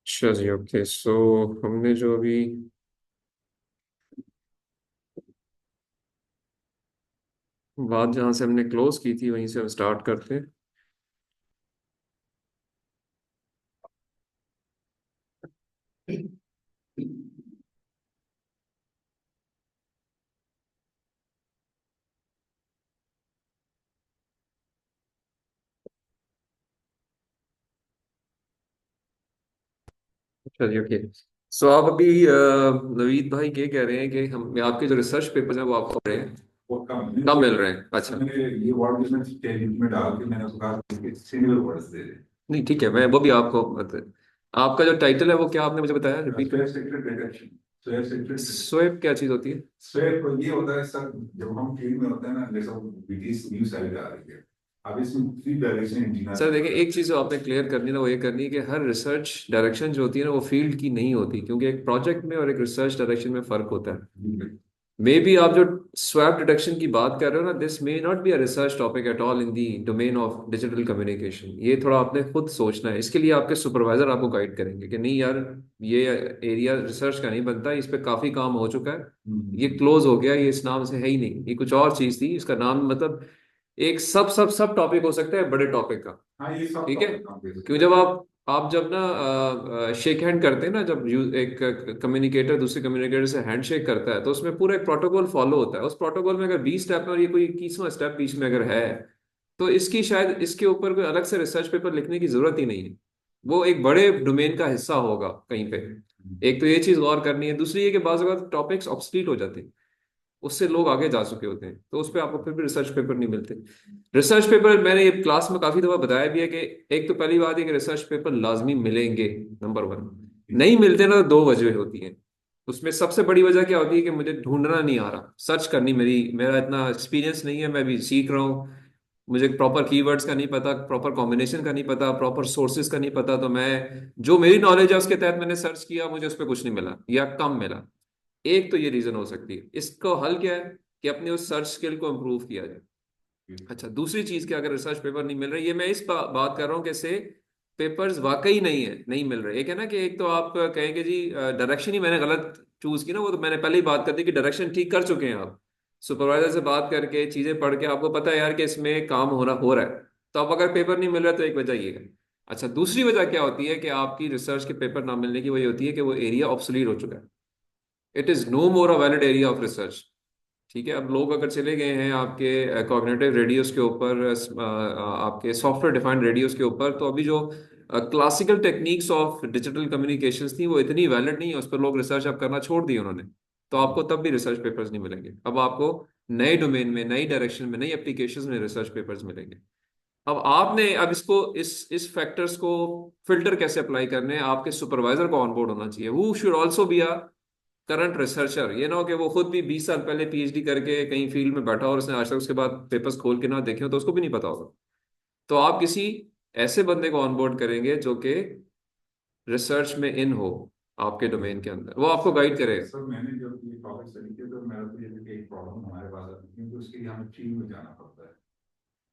अच्छा जी, ओके। सो हमने जो अभी बात जहाँ से हमने क्लोज की थी वहीं से हम स्टार्ट करते हैं। अच्छा जी, ओके। सो आप अभी नवीद भाई ये कह रहे हैं कि हम आपके जो रिसर्च पेपर्स हैं वो आपको पढ़े हैं, वो कम मिल रहे हैं। अच्छा। मैंने ये वर्ड जो मैं टेलीग्राम में डाल के मैंने उसको कहा कि सिंगल वर्ड्स दे दे। नहीं, ठीक है, मैं वो भी आपको आपका जो टाइटल है वो क्या आपने मुझे बताया, रिपीट स्वेयर करें। Secret detection. स्वेयर सेक्रेट। स्वेप क्या चीज़ होती है? स्वेयर को ये होता है सर, जब हम फील्ड में होते हैं ना, जैसे ब्रिटिश न्यू साइड आ रही है, अब इसमें थ्री डायरेक्शन एंटीना सर देखिए, चलता है। एक चीज़ जो आपने क्लियर करनी है ना वो ये करनी है कि हर रिसर्च डायरेक्शन जो होती है ना वो फील्ड की नहीं होती, क्योंकि एक प्रोजेक्ट में और एक रिसर्च डायरेक्शन में फ़र्क होता है। मे बी आप जो स्वैप डिटेक्शन की बात कर रहे हो ना, this may not be a research topic at all in the domain of digital communication. ये थोड़ा आपने खुद सोचना है, इसके लिए आपके सुपरवाइजर आपको गाइड करेंगे कि नहीं यार, ये एरिया रिसर्च का नहीं बनता, इस पे काफ़ी काम हो चुका है, ये क्लोज हो गया, ये इस नाम से है ही नहीं, ये कुछ और चीज़ थी, इसका नाम मतलब एक सब सब सब टॉपिक हो सकता है बड़े टॉपिक का। हाँ, ये सब ठीक है। टॉपिक काम दे क्यों, सकता जब है। आप जब ना शेक हैंड करते हैं ना, जब एक कम्युनिकेटर दूसरे कम्युनिकेटर से हैंड शेक करता है तो उसमें पूरा एक प्रोटोकॉल फॉलो होता है। उस प्रोटोकॉल में अगर 20 स्टेप है और ये कोई 21वां स्टेप बीच में अगर है, तो इसकी शायद इसके ऊपर कोई अलग से रिसर्च पेपर लिखने की जरूरत ही नहीं है। वो एक बड़े डोमेन का हिस्सा होगा कहीं पे। एक तो ये चीज गौर करनी है, दूसरी ये कि बाज़ टॉपिक्स ऑब्सलीट हो जाते हैं, उससे लोग आगे जा चुके होते हैं, तो उस पर आपको फिर भी रिसर्च पेपर नहीं मिलते। रिसर्च पेपर मैंने ये क्लास में काफी दफा बताया भी है कि एक तो पहली बात है कि रिसर्च पेपर लाजमी मिलेंगे, नंबर वन। नहीं मिलते ना तो दो वजह होती हैं। उसमें सबसे बड़ी वजह क्या होती है कि मुझे ढूंढना नहीं आ रहा, सर्च करनी मेरा इतना एक्सपीरियंस नहीं है, मैं भी सीख रहा हूँ। मुझे प्रॉपर कीवर्ड्स का नहीं पता, प्रॉपर कॉम्बिनेशन का नहीं पता, प्रॉपर सोर्सेज का नहीं पता, तो मैं जो मेरी नॉलेज है उसके तहत मैंने सर्च किया, मुझे उस पर कुछ नहीं मिला या कम मिला। एक तो ये रीजन हो सकती है। इसको हल क्या है कि अपने उस सर्च स्किल को इम्प्रूव किया जाए। अच्छा, दूसरी चीज कि अगर रिसर्च पेपर नहीं मिल रहे, ये मैं इस बात कर रहा हूँ कि से पेपर्स वाकई नहीं मिल रहे। एक है ना कि एक तो आप कहेंगे जी डायरेक्शन ही मैंने गलत चूज की ना, वो तो मैंने पहले ही बात कर दी कि डायरेक्शन ठीक कर चुके हैं आप। सुपरवाइजर से बात करके चीजें पढ़ के आपको पता है यार कि इसमें काम हो रहा है। तो अब अगर पेपर नहीं मिल रहा है तो एक वजह ये है। अच्छा, दूसरी वजह क्या होती है कि आपकी रिसर्च के पेपर ना मिलने की वजह होती है कि वो एरिया ऑब्सोलीट हो चुका है। It is no more a valid area of research. ठीक है, अब लोग अगर चले गए हैं आपके कॉग्निटिव रेडियोस के ऊपर, आपके सॉफ्टवेयर डिफाइंड रेडियोस के ऊपर, तो अभी जो classical techniques of digital communications थी वो इतनी वैलिड नहीं है, उस पर लोग रिसर्च अब करना छोड़ दिए उन्होंने। तो आपको तब भी रिसर्च पेपर्स नहीं मिलेंगे, अब आपको नए डोमेन में, नई डायरेक्शन में, नई एप्लीकेशंस में रिसर्च पेपर्स मिलेंगे। अब आपने अब इसको इस फैक्टर्स को फिल्टर कैसे अप्लाई करने हैं, आपके सुपरवाइजर को ऑनबोर्ड होना चाहिए। Who should also be a current researcher. ये ना हो कि वो खुद भी 20 साल पहले पीएचडी करके कहीं फील्ड में बैठा और उसने आज तक उसके बाद पेपर्स खोल के ना देखे हो तो उसको भी नहीं पता होगा। तो आप किसी ऐसे बंदे को ऑनबोर्ड करेंगे जो कि रिसर्च में इन हो, आपके डोमेन के अंदर, वो आपको गाइड करेगा। सर, मैंने जब ये टॉपिक स्टडी किया तो मेरा तो ये था कि एक प्रॉब्लम हमारे पास आती है, क्योंकि उसके लिए हमें फील्ड में जाना पड़ता है।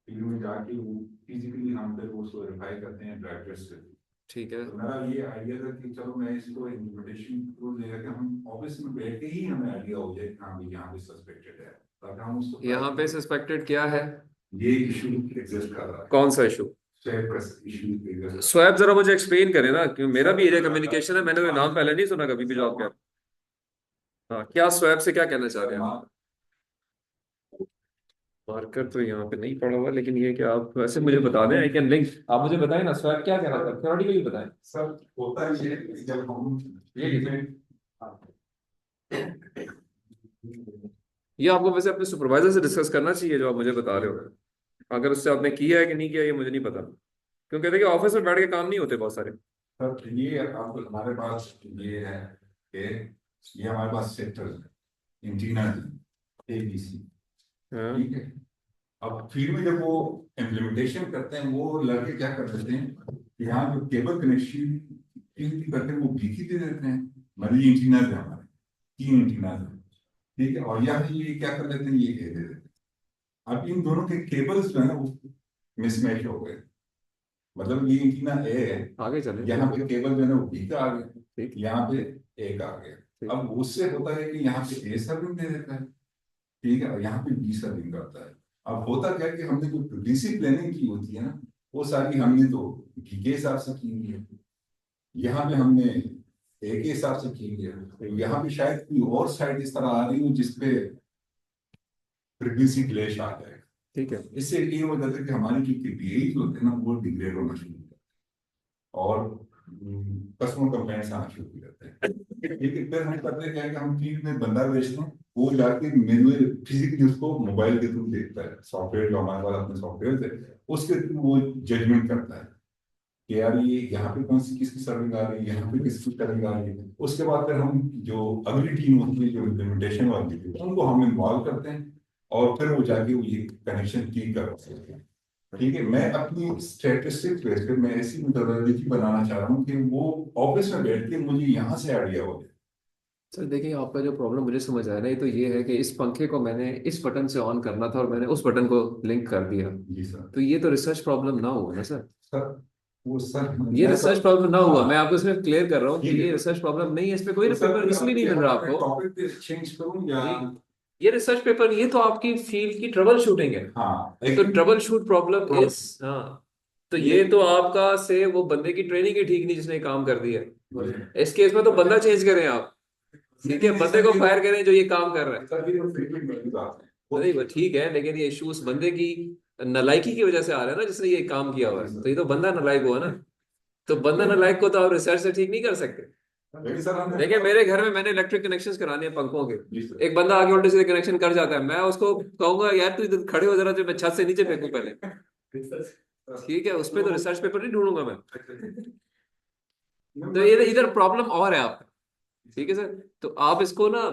फील्ड में जाके वो फिजिकली हम पे वो उसको वेरीफाई करते हैं ड्राइव टेस्ट से। ठीक है। तो मेरा ये आइडिया था कि चलो मैं इसको इम्प्लीमेंटेशन टूल लेकर के हम ऑफिस में बैठ के ही हमें आइडिया हो जाए कि हाँ भाई यहाँ पे सस्पेक्टेड है, ताकि हम उसको ट्राई यहाँ पे करें। सस्पेक्टेड क्या है? ये इशू एग्जिस्ट कर रहा है। कौन सा इशू? स्वैप का इशू एग्जिस्ट कर स्वैप जरा मुझे एक्सप्लेन करें ना, क्योंकि मेरा भी एरिया रहा कम्युनिकेशन है, मैंने तो नाम पहले नहीं सुना कभी भी जॉब का। है। हाँ, क्या स्वैप से क्या कहना चाह रहे हैं आप? मार्कर तो यहाँ पे नहीं पड़ा हुआ, लेकिन ये कि आप वैसे मुझे बता दें, आई कैन लिंक। आप मुझे बताएं ना स्वैप क्या कहना चाहते हैं, थ्योरेटिकली बताएं। सर, होता है ये जब हम ये फील्ड लीजिए। में। ये आपको वैसे अपने सुपरवाइजर से डिस्कस करना चाहिए जो आप मुझे बता रहे हो। अगर उससे आपने किया है कि नहीं किया ये मुझे नहीं पता, क्योंकि देखिए ऑफिस में बैठ के काम नहीं होते बहुत सारे। सर, ये आपको हमारे पास ये है कि ये हमारे पास सेक्टर्स है, एंटीना ABC। हाँ। ठीक है। अब फील्ड में जब वो इम्प्लीमेंटेशन करते हैं, वो लड़के क्या कर देते हैं कि यहाँ जो केबल कनेक्शन पीएचडी करके वो भीख ही दे देते हैं। मतलब ये इंजीनियर है हमारे, 3 इंजीनियर है, ठीक है, और यहाँ ये क्या कर लेते हैं, ये दे देते हैं। अब इन दोनों के केबल्स जो है ना वो मिसमैच हो गए। मतलब ये इंजीनियर ए है, आगे चले यहाँ फिर। पे केबल जो है ना वो बी का आ गया, ठीक। यहाँ पे ए का आ गया। ठीक। अब उससे होता है कि यहाँ पे ए सर्विंग दे देता है, ठीक है, और यहाँ पे बी सर्विंग करता है। अब होता क्या है कि हमने जो डीसी प्लानिंग की होती है ना, वो सारी हमने तो बी के हिसाब से की हुई है, यहाँ पे हमने ए के हिसाब से की हुई है। तो यहाँ पे शायद कोई और साइड इस तरह आ रही हो जिसपे फ्रीक्वेंसी क्लैश आ जाए। ठीक है। इससे ये हो जाता है कि हमारी जो केपीआई होते हैं ना वो डिग्रेड होना शुरू हो जाता है, और कस्टमर कंप्लेंट्स आना शुरू हो जाते हैं। लेकिन फिर हम करते क्या है कि हम फील्ड में बंदा भेजते हैं, वो जाके मैनुअल फिजिकली उसको मोबाइल के थ्रू देखता है, सॉफ्टवेयर जो हमारे पास अपने सॉफ्टवेयर है उसके थ्रू वो जजमेंट करता है कि यार ये यहाँ पे कौन सी किसकी सर्विंग आ रही है, यहाँ पे किसकी सर्विंग आ रही है। उसके बाद फिर हम जो अगली टीम होती है जो इम्प्लीमेंटेशन वाली थी उनको हम इन्वॉल्व करते हैं, और फिर वो जाके वो ये कनेक्शन ठीक कर सकते हैं। ठीक है, मैं अपनी स्टैटिस्टिक्स बेस पे मैं ऐसी मेथोडोलॉजी बनाना चाह रहा हूँ कि वो ऑफिस में बैठ के मुझे यहाँ से आइडिया हो जाए। सर देखिए, आपका जो प्रॉब्लम मुझे समझ आया ना, ये तो ये है कि इस पंखे को मैंने इस बटन से ऑन करना था और मैंने उस बटन को लिंक कर दिया। जी सर। तो ये तो रिसर्च प्रॉब्लम ना हुआ ना सर। सर वो सर ये मैं रिसर्च सब, प्रॉब्लम ना हुआ, हाँ मैं आपको इसमें क्लियर कर रहा हूँ कि ठीक है ये सर। रिसर्च प्रॉब्लम नहीं है, इस पे कोई तो ना सर पेपर फिर इसलिए अब नहीं मिल क्या रहा मैं आपको। टॉपिक पे चेंज करूँ या? जी, ये रिसर्च पेपर, ये तो आपकी फील्ड की ट्रबल शूटिंग है। हाँ तो एक्चुअली ट्रबल शूट प्रॉब्लम इस, हाँ, तो ये ये तो आपका से वो बंदे की ट्रेनिंग ही ठीक नहीं जिसने काम कर दिया है। इस केस में तो बंदा चेंज करें आप। ठीक है, नहीं बंदे सर को ये फायर करें जो ये काम कर रहा है। सर ये फ्रीक्वेंट वैल्यूज आते हैं नहीं वो ठीक है, लेकिन ये इशू उस बंदे की नालायकी की वजह से आ रहा है ना, जिसने ये काम किया हुआ जी है, तो सर। ये तो बंदा नालायक हुआ ना। तो बंदा नालायक को तो आप रिसर्च से ठीक नहीं कर सकते। लेकिन सर हमने देखिए मेरे घर में मैंने इलेक्ट्रिक कनेक्शंस कराने हैं पंखों के। जी सर। एक बंदा आगे उल्टे सीधे कनेक्शन कर जाता है, मैं उसको कहूंगा यार तू इधर खड़े हो जरा, जो मैं छत से नीचे फेंकूं पहले। ठीक है, उस पर तो रिसर्च पेपर नहीं ढूंढूंगा मैं। तो ये इधर प्रॉब्लम और है आपका। ठीक है सर, तो आप इसको ना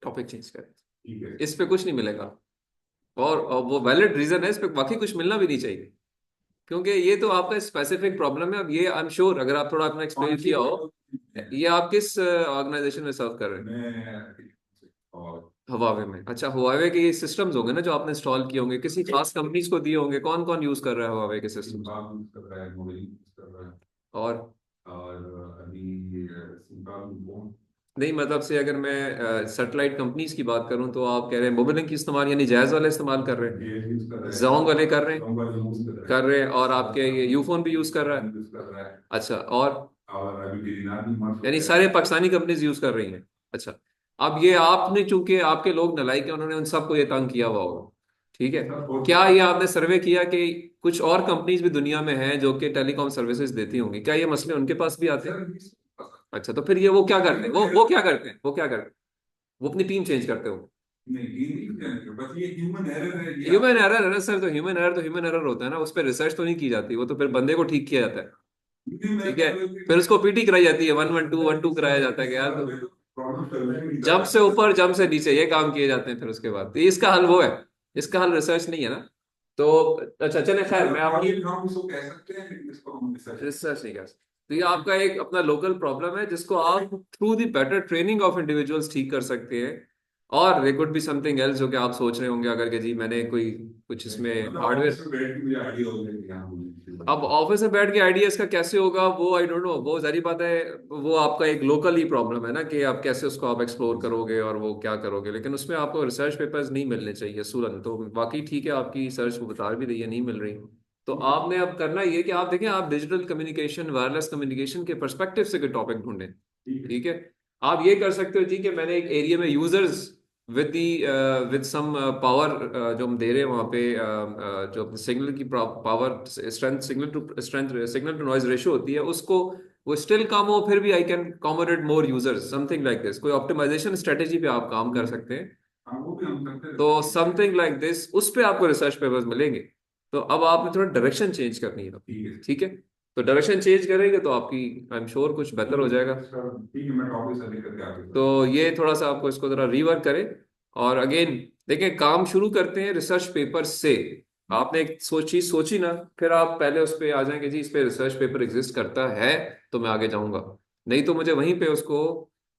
टॉपिक चेंज करें, ठीक है। इस पे कुछ नहीं मिलेगा। और वो वैलिड रीजन है, इस पे बाकी कुछ मिलना भी नहीं चाहिए, क्योंकि ये तो आपका स्पेसिफिक प्रॉब्लम है। अब ये आई एम श्योर अगर आप थोड़ा अपना कौन एक्सप्लेन सी किया हो, ये आप किस ऑर्गेनाइजेशन में सर्व कर रहे हैं? मैं और हवावे में। अच्छा, हुआवे के ये सिस्टम्स होंगे ना जो आपने इंस्टॉल किए होंगे, किसी खास कंपनीज को दिए होंगे। कौन कौन यूज कर रहा है हुआवे के सिस्टम्स? सिंबाल यूज कर रहा है, मोबाइल यूज कर रहा है, और और अभी सिंबाल वो नहीं, मतलब से अगर मैं सैटेलाइट कंपनीज की बात करूं तो आप कह रहे हैं मोबिलिंक की इस्तेमाल, यानी जायज वाले इस्तेमाल कर रहे डेल यूज कर हैं, रहा है, जोंग वाले कर रहे हैं, डोंगा यूज कर रहा है, कर रहे हैं, और आपके ये यूफोन भी यूज कर रहा है। यूज कर रहा है, अच्छा, और अभी टेलीनार भी मर्ज हो यानी गया है। सारे पाकिस्तानी कंपनीज यूज कर रही हैं। अच्छा, अब ये आपने, चूंकि आपके लोग नलायक हैं, उन्होंने उन सबको ये तंग किया हुआ होगा। ठीक है, सर और क्या ये आपने सर्वे किया कि कुछ और कंपनीज भी दुनिया में हैं जो कि टेलीकॉम सर्विसेज देती होंगी, क्या ये मसले उनके पास भी आते हैं? सर अच्छा, तो फिर ये वो क्या करते हैं, वो क्या करते हैं, वो क्या करते हैं? वो अपनी टीम चेंज करते हो? नहीं ये नहीं करेंगे, बस ये ह्यूमन एरर है ये ह्यूमन आपको। एरर है ना सर, तो ह्यूमन एरर होता है ना, उस पर रिसर्च तो नहीं की जाती, वो तो फिर बंदे को ठीक किया जाता है। नहीं मैं ठीक है, कह रहा हूँ फिर कि उसको पीटी कराई जाती है, 112 1 2 कराया जाता है कि यार तो प्रॉब्लम सॉल्यूशन की जंप तरह से है। ऊपर जंप से नीचे ये काम किए जाते हैं, फिर उसके बाद तो इसका हल वो है। इसका हल रिसर्च नहीं है ना। तो अच्छा चले, खैर मतलब मैं आपकी प्रॉब्लम हम इसको कह सकते हैं लेकिन इसको हम रिसर्च रिसर्च नहीं कर सकते। तो ये आपका एक अपना लोकल प्रॉब्लम है जिसको आप through the better training of individuals ठीक कर सकते हैं। और there could be something else जो कि आप सोच रहे होंगे अगर, कि जी मैंने कोई कुछ इसमें मतलब ऑफिस हार्डवेयर। में बैठ के मुझे आइडिया हो गया कि यहाँ मुझे अब ऑफिस में बैठ के आइडियाज का कैसे होगा वो आई डोंट नो, वो सारी बात है। वो आपका एक लोकल ही प्रॉब्लम है ना, कि आप कैसे उसको आप एक्सप्लोर करोगे और वो क्या करोगे, लेकिन उसमें आपको रिसर्च पेपर्स नहीं मिलने चाहिए सूरन। तो बाकी ठीक है, आपकी सर्च वो बता भी रही है नहीं मिल रही। तो आपने अब करना ये कि आप देखें, आप डिजिटल कम्युनिकेशन, वायरलेस कम्युनिकेशन के परस्पेक्टिव से कोई टॉपिक ढूंढें। ठीक है। ठीक है, आप ये कर सकते हो जी कि मैंने एक एरिया में यूजर्स विद सम पावर जो हम दे रहे हैं वहाँ पे, जो सिग्नल की power strength, signal to noise ratio होती है उसको, वो स्टिल कम हो फिर भी I can accommodate more users, something like this. कोई ऑप्टिमाइजेशन स्ट्रेटेजी पे आप काम कर सकते हैं। हाँ वो भी हम करते तो रहते हैं। समथिंग लाइक दिस, उस पे आपको रिसर्च पेपर्स मिलेंगे। तो अब आपने थोड़ा डायरेक्शन चेंज करनी है। ठीक है। ठीक है, तो डायरेक्शन चेंज करेंगे तो आपकी आई एम श्योर कुछ बेहतर हो जाएगा। ठीक है मैं टॉपिक से लेकर के आगे तो बढ़ूँ। ये थोड़ा सा आपको इसको जरा रीवर्क करें। और अगेन देखें, काम शुरू करते हैं रिसर्च पेपर से। आपने एक चीज सोची ना, फिर आप पहले उस पे आ जाएंगे जी, इस पे रिसर्च पेपर एग्जिस्ट करता है तो मैं आगे जाऊंगा। नहीं तो मुझे वहीं पे उसको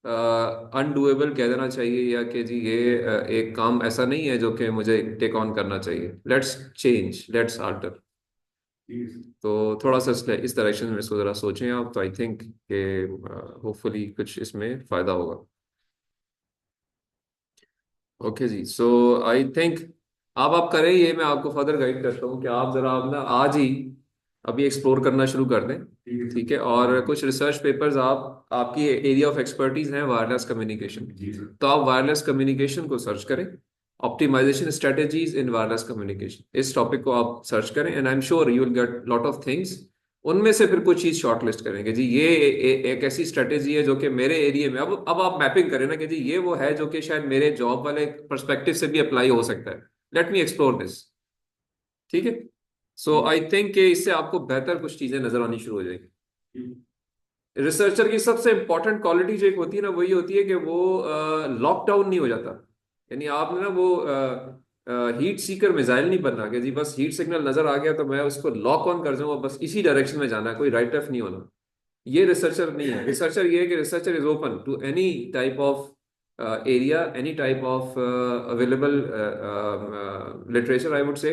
अनडूएबल कह देना चाहिए, या कि जी ये एक काम ऐसा नहीं है जो कि मुझे टेक ऑन करना चाहिए। Let's change, let's alter. तो थोड़ा सा इस डायरेक्शन में इसको जरा सोचें आप, तो आई थिंक कि होपफुली कुछ इसमें फायदा होगा। Okay ji, so I think आप करें ये, मैं आपको फर्दर गाइड करता हूँ कि आप जरा आप ना आज ही अभी एक्सप्लोर करना शुरू कर दें। ठीक है, और कुछ रिसर्च पेपर्स आप, आपकी एरिया ऑफ एक्सपर्टीज है वायरलेस कम्युनिकेशन, तो आप वायरलेस कम्युनिकेशन को सर्च करें। Optimisation strategies in wireless communication, इस टॉपिक को आप सर्च करें, and I am sure you will get lot of things. उनमें से फिर कुछ चीज शॉर्टलिस्ट करेंगे जी, ये एक ऐसी स्ट्रेटेजी है जो कि मेरे एरिया में, अब आप मैपिंग करें ना कि जी ये वो है जो कि शायद मेरे जॉब वाले पर्सपेक्टिव से भी अप्लाई हो सकता है। Let me explore this. ठीक है, सो आई थिंक कि इससे आपको बेहतर कुछ चीजें नजर आनी शुरू हो जाएगी। रिसर्चर की सबसे इंपॉर्टेंट क्वालिटी जो एक होती है ना, वही होती है कि वो लॉकडाउन नहीं हो जाता। यानी आपने ना वो हीट सीकर मिसाइल नहीं बनना कि जी बस हीट सिग्नल नजर आ गया तो मैं उसको लॉक ऑन कर जाऊंगा, बस इसी डायरेक्शन में जाना है, कोई राइट लेफ्ट नहीं होना। ये रिसर्चर नहीं है। रिसर्चर ये है कि researcher is open to any type of area, any type of available literature I would say,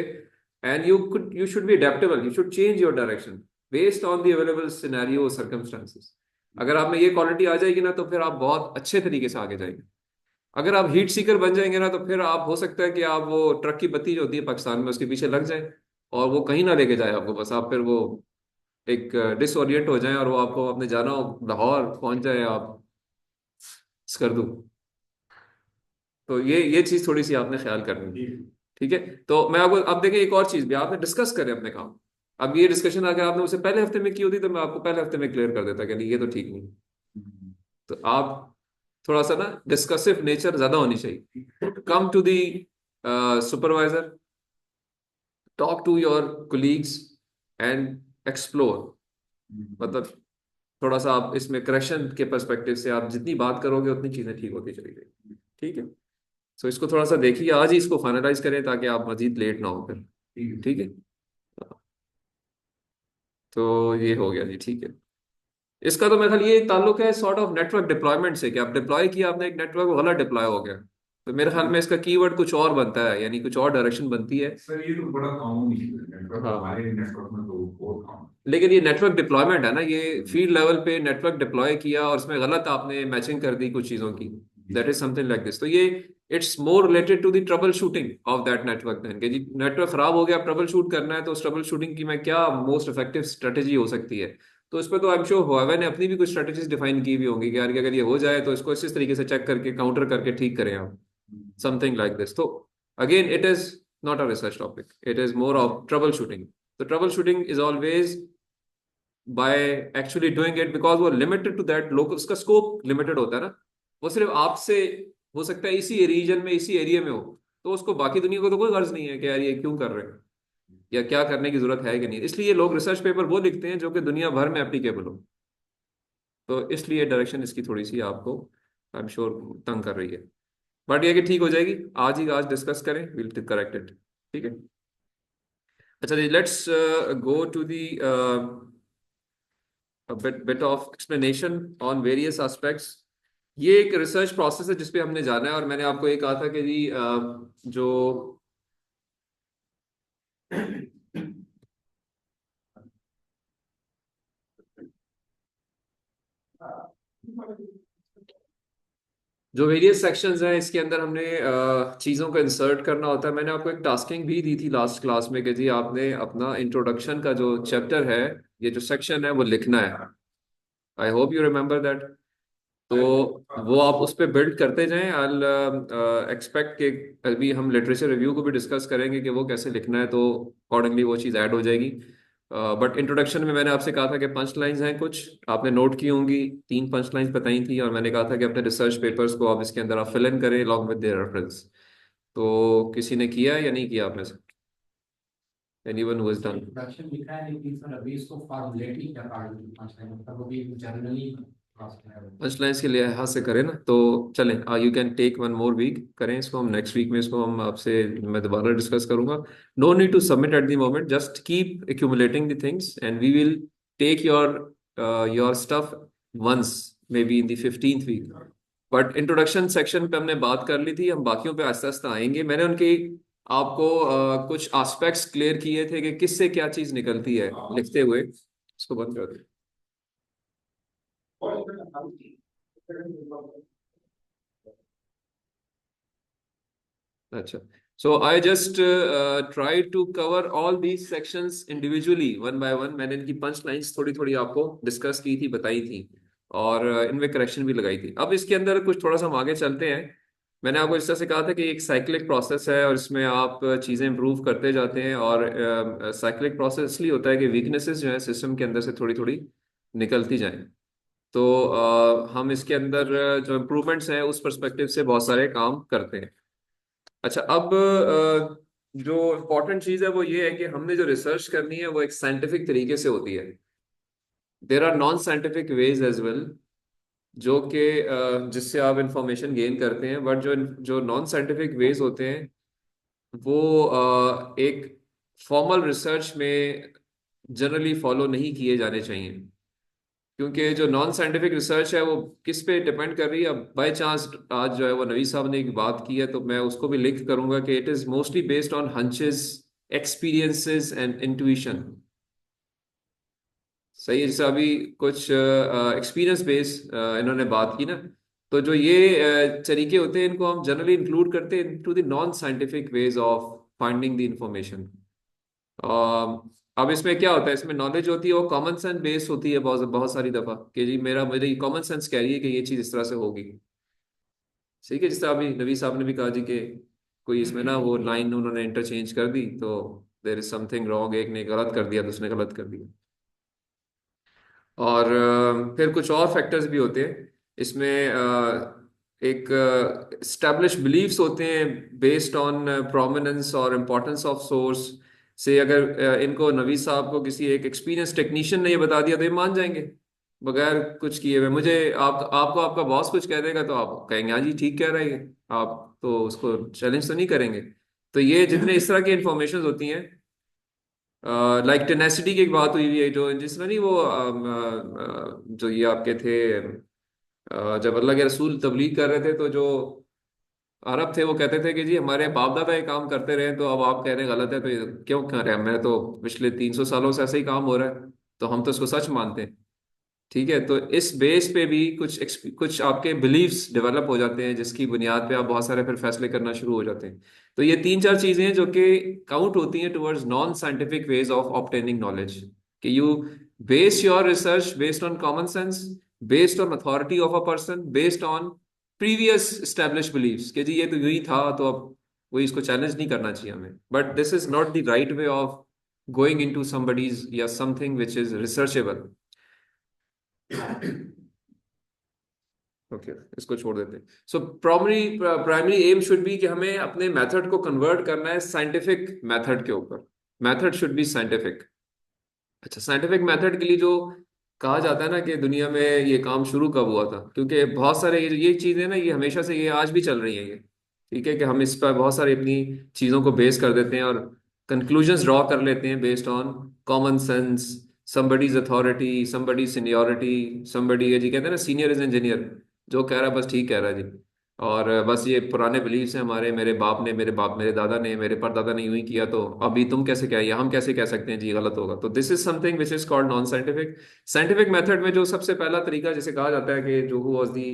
and you should be adaptable, you should change your direction based on the available scenario circumstances. अगर आप में ये quality आ जाएगी ना, तो फिर आप बहुत अच्छे तरीके से आगे जाएंगे। अगर आप हीट सीकर बन जाएंगे ना, तो फिर आप, हो सकता है कि आप वो ट्रक की बत्ती जो होती है पाकिस्तान में, उसके पीछे लग जाए और वो कहीं ना लेके जाए आपको, बस आप फिर वो एक डिसोरिएंट हो जाए और वो आपको अपने जाना हो लाहौर पहुंच जाए आप कर दूं। तो ये चीज थोड़ी सी आपने ख्याल करनी है। ठीक है, तो मैं आपको अब देखें एक और चीज भी आपने डिस्कस करें अपने काम। अब ये डिस्कशन अगर आपने उसे पहले हफ्ते में की होती तो मैं आपको पहले हफ्ते में क्लियर कर देता कि नहीं ये तो ठीक नहीं। तो आप थोड़ा सा ना डिस्कसिव नेचर ज्यादा होनी चाहिए। Come to the supervisor, talk to your colleagues and explore. मतलब थोड़ा सा आप इसमें करेक्शन के पर्सपेक्टिव से आप जितनी बात करोगे उतनी चीजें ठीक होती चली जाएगी। ठीक है, सो इसको थोड़ा सा देखिए, आज ही इसको फाइनलाइज करें ताकि आप मजीद लेट ना हो फिर। ठीक है, तो ये हो गया जी। ठीक है, इसका तो मेरे ख्याल ये ताल्लुक है सॉर्ट ऑफ नेटवर्क डिप्लॉयमेंट से, कि आप डिप्लॉय किया आपने एक नेटवर्क, वो गलत डिप्लॉय हो गया, तो मेरे ख्याल में इसका कीवर्ड कुछ और बनता है, यानी कुछ और डायरेक्शन बनती है। सर ये तो बड़ा कॉमन इशू है नेटवर्क, हाँ, हमारे नेटवर्क में तो बहुत कॉमन। लेकिन ये नेटवर्क डिप्लॉयमेंट है ना, ये फील्ड लेवल पे नेटवर्क डिप्लॉय किया और उसमें गलत आपने मैचिंग कर दी कुछ चीजों की। That is something like this. तो ये it's more related to the troubleshooting of that network then, कि जी नेटवर्क खराब हो गया, अब ट्रबल शूट करना है, तो उस ट्रबल शूटिंग की मैं क्या मोस्ट इफेक्टिव स्ट्रेटेजी हो सकती है। तो इस पर तो आई एम श्योर हुआवे ने अपनी भी कुछ स्ट्रेटेजीज डिफाइन की भी होंगी कि यार कि अगर ये हो जाए तो इसको इस तरीके से चेक करके काउंटर करके ठीक करें आप, समथिंग लाइक दिस। तो again it is not a research topic, it is more of troubleshooting. तो troubleshooting is always by actually doing it, because वो लिमिटेड टू दैट लोकल, उसका scope limited होता है ना, वो सिर्फ आपसे हो सकता है इसी रीजन में इसी एरिया में हो, तो उसको बाकी दुनिया को तो कोई गर्ज नहीं है कि यार ये क्यों कर रहे हैं या क्या करने की जरूरत है कि नहीं। इसलिए लोग रिसर्च पेपर वो लिखते हैं जो कि दुनिया भर में एप्लीकेबल हो। तो इसलिए डायरेक्शन इसकी थोड़ी सी आपको आई एम श्योर तंग कर रही है, बट ये कि ठीक हो जाएगी। आज ही आज डिस्कस करें, विल करेक्ट इट। ठीक है, अच्छा जी, let's go to the bit of explanation on various aspects। ये एक रिसर्च प्रोसेस है जिसपे हमने जाना है, और मैंने आपको ये कहा था कि जी जो जो वेरियस सेक्शंस हैं इसके अंदर हमने चीज़ों को इंसर्ट करना होता है। मैंने आपको एक टास्किंग भी दी थी लास्ट क्लास में कि जी आपने अपना इंट्रोडक्शन का जो चैप्टर है, ये जो सेक्शन है वो लिखना है। I hope you remember that. तो वो आप उस पर बिल्ड करते जाएं। आई एक्सपेक्ट कि अभी हम लिटरेचर रिव्यू को भी डिस्कस करेंगे कि वो कैसे लिखना है, तो अकॉर्डिंगली वो चीज़ ऐड हो जाएगी। बट इंट्रोडक्शन में मैंने आपसे कहा था कि पंच लाइंस हैं कुछ, आपने नोट की होंगी, 3 पंच लाइंस बताई थी, और मैंने कहा था कि अपने रिसर्च पेपर्स को आप इसके अंदर आप फिल इन करें अलॉन्ग विद देयर रेफरेंस। तो किसी ने किया है या नहीं किया आप में से? Anyone who has done? Introduction लिखा है लेकिन सर अभी इसको फॉर्मुलेट ही क्या पार्ट मतलब वो भी जनरली पंच लाइन्स के लिए हाथ से करें ना, तो चलें, you can take one more week, करें इसको हम नेक्स्ट वीक में, इसको हम आपसे, मैं दोबारा डिस्कस करूंगा। No need to submit at the moment, just keep accumulating the things and we will take your stuff once, maybe in the 15th week. But introduction section पे हमने बात कर ली थी, हम बाकियों पे आहिस्ता आहिस्ता आएंगे। मैंने उनकी आपको कुछ एस्पेक्ट्स क्लियर किए थे कि किससे क्या चीज निकलती है लिखते हुए। इसको बंद कर दे। अच्छा, so I just try to cover all these sections individually one by one। मैंने इनकी पंच लाइंस थोड़ी थोड़ी आपको डिस्कस की थी, बताई थी, और इनमें करेक्शन भी लगाई थी। अब इसके अंदर कुछ थोड़ा सा हम आगे चलते हैं। मैंने आपको इस तरह से कहा था कि एक साइक्लिक प्रोसेस है और इसमें आप चीज़ें इंप्रूव करते जाते हैं, और साइक्लिक प्रोसेस इसलिए होता है कि वीकनेसेस जो है सिस्टम के अंदर से थोड़ी थोड़ी निकलती जाएं। तो हम इसके अंदर जो इम्प्रूवमेंट्स हैं उस पर्सपेक्टिव से बहुत सारे काम करते हैं। अच्छा, अब जो इम्पोर्टेंट चीज है वो ये है कि हमने जो रिसर्च करनी है वो एक साइंटिफिक तरीके से होती है। There are non scientific ways as well, जो कि जिससे आप इंफॉर्मेशन गेन करते हैं, बट जो जो नॉन साइंटिफिक वेज होते हैं वो एक फॉर्मल रिसर्च में जनरली फॉलो नहीं किए जाने चाहिए। क्योंकि जो नॉन साइंटिफिक रिसर्च है वो किस पे डिपेंड कर रही है, अब बाय चांस आज जो है वो नवी साहब ने एक बात की है तो मैं उसको भी लिंक करूंगा कि it is mostly based on hunches, experiences and intuition. सही है, जैसे अभी कुछ एक्सपीरियंस बेस इन्होंने बात की ना, तो जो ये तरीके होते हैं इनको हम जनरली इंक्लूड करते हैं into the non scientific ways of finding the information. अब इसमें क्या होता है, इसमें नॉलेज होती है वो कॉमन सेंस बेस होती है बहुत बहुत सारी दफा, कि जी मेरी कॉमन सेंस कह रही है कि ये चीज इस तरह से होगी। ठीक है, जिस तरह अभी नबी साहब ने भी कहा जी कि कोई इसमें ना वो लाइन उन्होंने इंटरचेंज कर दी तो देर इज समथिंग रॉन्ग, एक ने गलत कर दिया दूसरे ने गलत कर दिया। और फिर कुछ और फैक्टर्स भी होते हैं इसमें। एक स्टैब्लिश बिलीफ्स होते हैं बेस्ड ऑन प्रोमिनेंस और इम्पोर्टेंस ऑफ सोर्स। से अगर इनको नवीद साहब को किसी एक एक्सपीरियंस टेक्नीशियन ने ये बता दिया तो ये मान जाएंगे बगैर कुछ किए हुए। मुझे आपको आपका बॉस कुछ कह देगा तो आप कहेंगे हाँ जी ठीक कह रहा है ये, आप तो उसको चैलेंज तो नहीं करेंगे। तो ये जितने इस तरह की इंफॉर्मेशन होती हैं, लाइक टेनेसिटी की एक बात हुई हुई है, जो जिसमें नहीं वो जो ये आपके थे, जब अल्लाह के रसूल तबलीग कर रहे थे तो जो अरब थे वो कहते थे कि जी हमारे बाप दादा ये काम करते रहे तो अब आप कह रहे हैं गलत है तो ये क्यों कर रहे हैं, मैं तो पिछले 300 सालों से ऐसे ही काम हो रहा है तो हम तो इसको सच मानते हैं। ठीक है, तो इस बेस पे भी कुछ आपके बिलीव्स डेवलप हो जाते हैं जिसकी बुनियाद पे आप बहुत सारे फिर फैसले करना शुरू हो जाते हैं। तो ये तीन चार चीजें हैं जो कि काउंट होती हैं towards non scientific ways of obtaining knowledge, कि you base your research based on common sense, based on authority of a person, based on previous establish believes कि जी ये तो यही था तो अब कोई इसको चैलेंज नहीं करना चाहिए हमें। But this is not the right way of going into somebody's या something which is researchable. Okay, इसको छोड़ देते हैं। So primary primary aim should be कि हमें अपने मेथड को कन्वर्ट करना है साइंटिफिक मेथड के ऊपर। Method should be scientific. अच्छा, साइंटिफिक मेथड के लिए जो कहा जाता है ना कि दुनिया में ये काम शुरू कब हुआ था, क्योंकि बहुत सारे ये चीजें ना ये हमेशा से, ये आज भी चल रही हैं ये। ठीक है, कि हम इस पर बहुत सारी अपनी चीजों को बेस कर देते हैं और कंक्लूजन्स ड्रॉ कर लेते हैं based on common sense, somebody's authority, somebody's seniority, somebody है जी, कहते हैं ना सीनियर इज इंजीनियर, जो कह रहा है बस ठीक कह रहा है जी। और बस ये पुराने बिलीव्स हैं हमारे, मेरे बाप ने, मेरे बाप, मेरे दादा ने, मेरे परदादा ने यूं ही किया तो अभी तुम कैसे कह, या हम कैसे कह सकते हैं जी गलत होगा। तो this is something which is called non scientific. Scientific method में जो सबसे पहला तरीका जिसे कहा जाता है कि जो हु वाज दी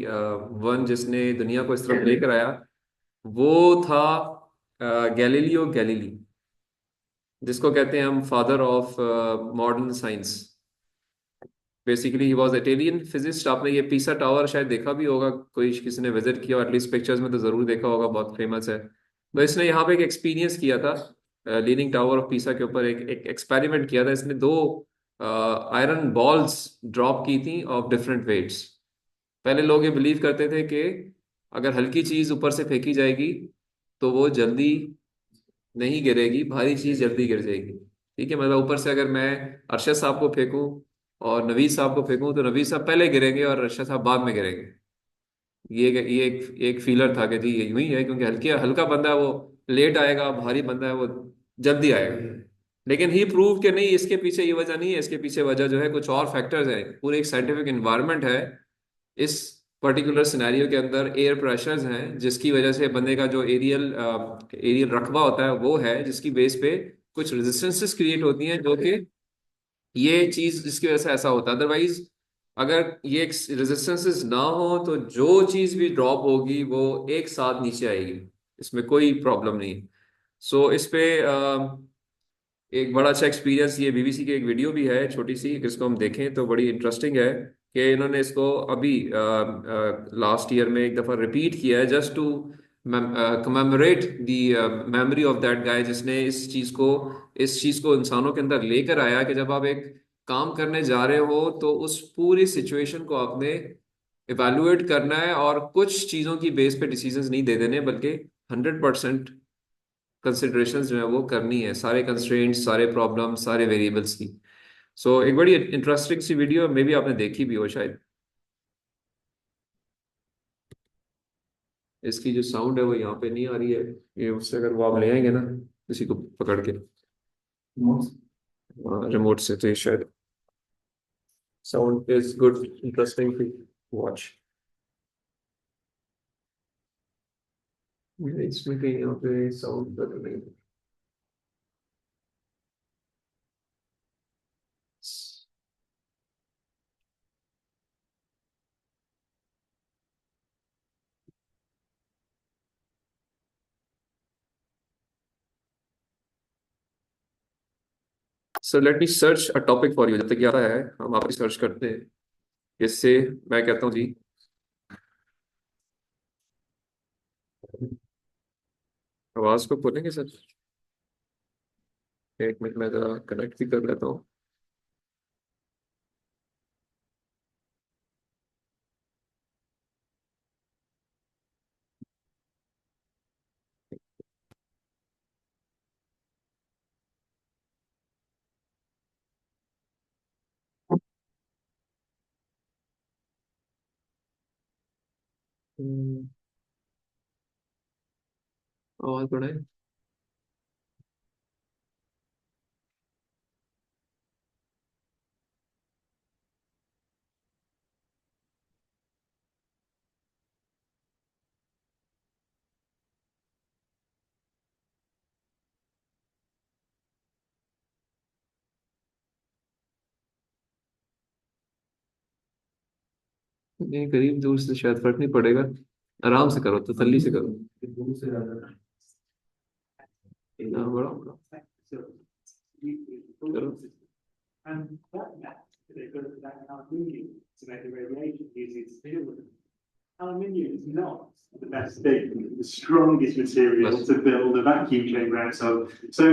वन जिसने दुनिया को इस तरफ लेकर आया, वो था गैलीलियो गैलीली, जिसको कहते हैं हम father of modern science. Basically he was Italian physicist. आपने ये पीसा टावर शायद देखा भी होगा, कोई किसी ने विजिट किया, एटलीस्ट पिक्चर्स में तो जरूर देखा होगा, बहुत फेमस है। तो इसने यहाँ पे एक एक्सपीरियंस किया था, लीनिंग टावर ऑफ पीसा के ऊपर एक एक्सपेरिमेंट किया था। इसने दो आयरन बॉल्स ड्रॉप की थी ऑफ डिफरेंट वेट्स। पहले लोग ये बिलीव करते थे कि अगर हल्की चीज ऊपर से फेंकी जाएगी तो वो जल्दी नहीं गिरेगी, भारी चीज जल्दी गिर जाएगी। ठीक है, मतलब ऊपर से अगर मैं अरशद साहब को फेंकूं और नवीद साहब को फेंकूं तो नवीद साहब पहले गिरेंगे और रशिया साहब बाद में गिरेंगे। ये एक फीलर था कि जी ये यूं ही है, क्योंकि हल्की हल्का बंदा है वो लेट आएगा, भारी बंदा है वो जल्दी आएगा। लेकिन ही प्रूव कि नहीं, इसके पीछे ये वजह नहीं है, इसके पीछे वजह जो है कुछ और फैक्टर्स है, पूरे एक साइंटिफिक एनवायरनमेंट है इस पर्टिकुलर सिनेरियो के अंदर। एयर प्रेशर्स हैं जिसकी वजह से बंदे का जो एरियल एरियल रकबा होता है वो है, जिसकी बेस पे कुछ रेजिस्टेंसेस क्रिएट होती हैं, जो कि ये चीज जिसकी वजह से ऐसा होता है। अदरवाइज अगर ये रेजिस्टेंसेस ना हो तो जो चीज भी ड्रॉप होगी वो एक साथ नीचे आएगी, इसमें कोई प्रॉब्लम नहीं। सो इस पे एक बड़ा अच्छा एक्सपीरियंस, ये बीबीसी की एक वीडियो भी है छोटी सी, जिसको हम देखें तो बड़ी इंटरेस्टिंग है कि इन्होंने इसको अभी लास्ट ईयर में एक दफ़ा रिपीट किया है, just to commemorate the memory of that guy जिसने इस चीज़ को इंसानों के अंदर लेकर आया कि जब आप एक काम करने जा रहे हो तो उस पूरी सिचुएशन को आपने इवेलुएट करना है, और कुछ चीज़ों की बेस पे डिसीजंस नहीं दे देने, बल्कि 100% कंसिडरेशंस जो है वो करनी है, सारे कंस्ट्रेंट्स, सारे प्रॉब्लम्स, सारे वेरिएबल्स की। सो एक बड़ी इंटरेस्टिंग सी वीडियो, मे बी आपने देखी भी हो शायद। इसकी जो साउंड है वो यहाँ पे नहीं आ रही है, ये उससे अगर वो आप ले आएंगे ना किसी को पकड़ के रिमोट से, तो ये शायद sound is good, interesting to watch. इसमें कहीं यहाँ पे साउंड कर नहीं। So let me search a topic for you, जब तक ये आता है हम आप सर्च करते हैं। इससे मैं कहता हूँ जी, आवाज को खोलेंगे सर, एक मिनट मैं जरा कनेक्ट भी कर लेता हूँ। आवाज बढ़ाए। नहीं, करीब दूर से शायद फर्क नहीं पड़ेगा, आराम से करो, तसल्ली से करो। हाँ, बड़ा बड़ा करो। And that they put that aluminium to make the radiation easy to deal with. Aluminium is not the best thing, the strongest material बस to build a vacuum chamber out of. So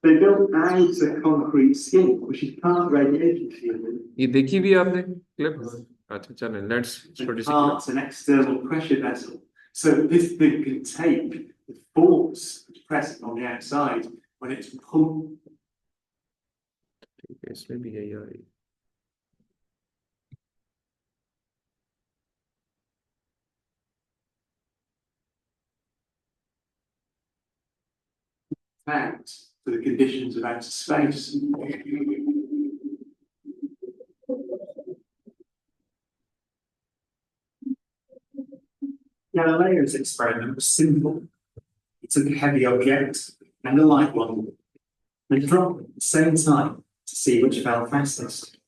they built out a concrete skin, which is part radiation shielding, ये देखी भी आपने clip? अच्छा चलें, let's and छोटी सी clip. part an external pressure vessel. So this thing can take the force that's pressing on the outside when it's pumped. ठीक है, इसमें भी यही आ रही है। Out for the conditions of outer space. Galileo's experiment was simple. He took a heavy object and a light one and dropped them at the same time to see which fell fastest.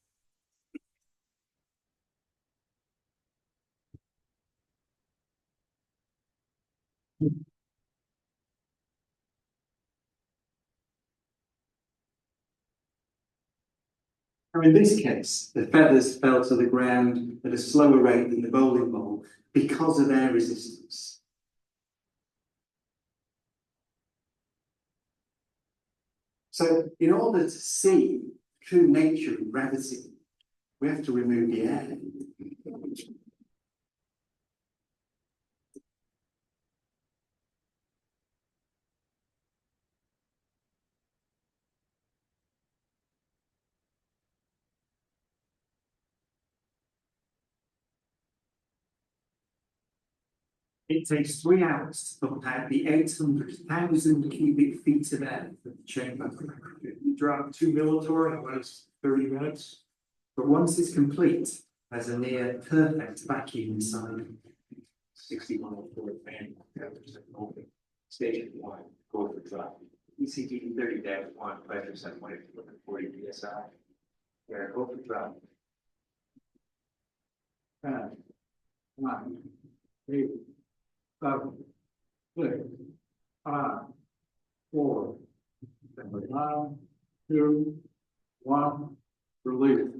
Now, in this case, the feathers fell to the ground at a slower rate than the bowling ball because of air resistance. So, in order to see true nature of gravity, we have to remove the air. It takes 3 hours to pump out the 800,000 cubic feet of air from the chamber. You drop 2 millitorr in about 30 minutes. But once it's complete, there's a near perfect vacuum inside. 61 for fan, 10% open. Station 1, go for drop. ECG 30-1, 5% weight, 40 psi. There, go for drop. 10, 9, 8, 7, 6, 5, 4, 9, 2, 1, release.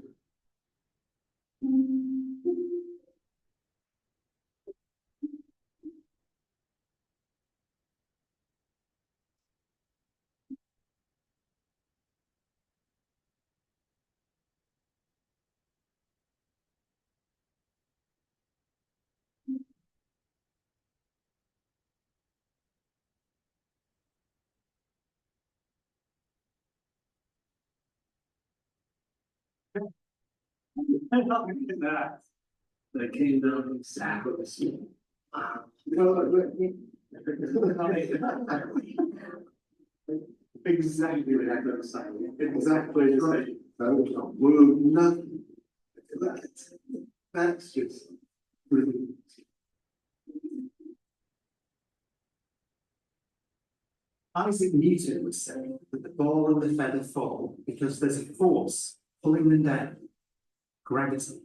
That. They came down exactly. Exactly what I was saying. Exactly right. Well, nothing. That's just. Isaac Newton would say that the ball and the feather fall because there's a force pulling them down, gravity.